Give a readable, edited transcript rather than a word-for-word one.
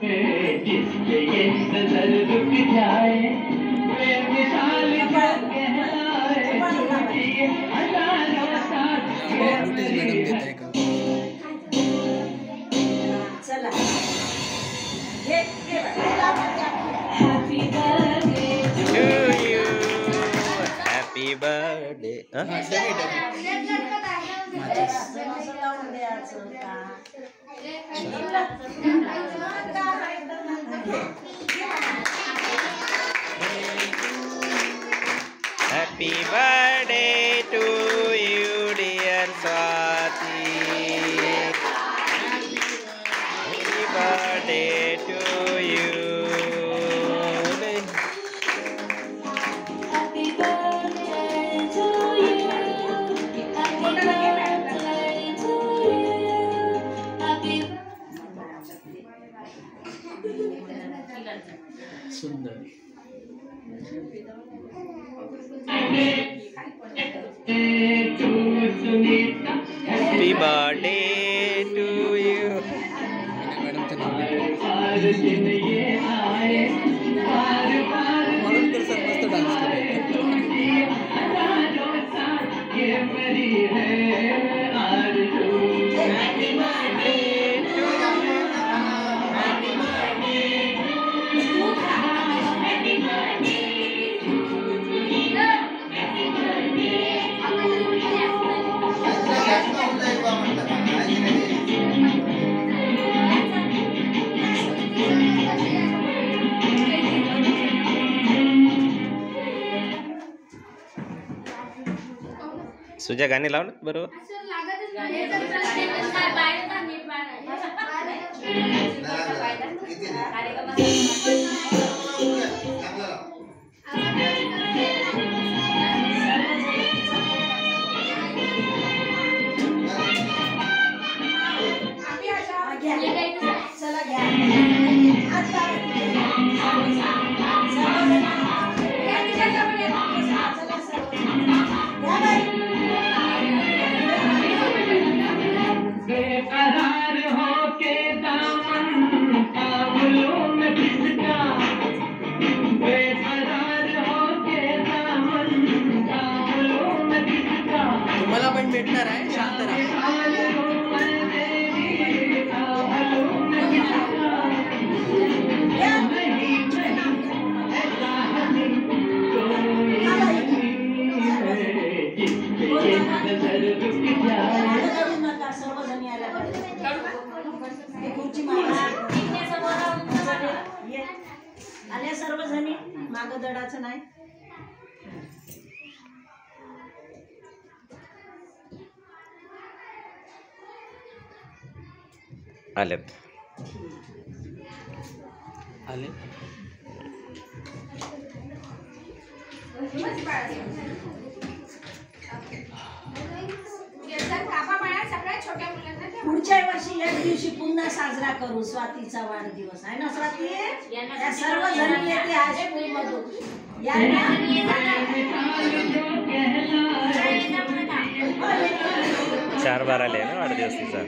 जिसके ये नजर रुक जाए बेमिसाल क्या कहलाए ये हजारों साथ चला happy birthday happy birthday to you dear Swati happy birthday to you सुंदर हैप्पी बर्थडे टू यू म्हणून तर सर मस्त डान्स सुजा गाणे लाव ना बरोबर बेकरार होके दामन काबुलों में खिसका बेकरार होके दामन काबुलों में खिसका तुम्हाला पण भेटणार आहे शांत राहा आल्या सर्वजणी माग दडाचं नाही आलेत आले पुढच्या वर्षी याच दिवशी पुन्हा साजरा करू स्वातीचा वाढदिवस आहे ना स्वाती या सर्व जणी येते आज स्कूलमधून चार बार आले ना वाढदिवस तिचा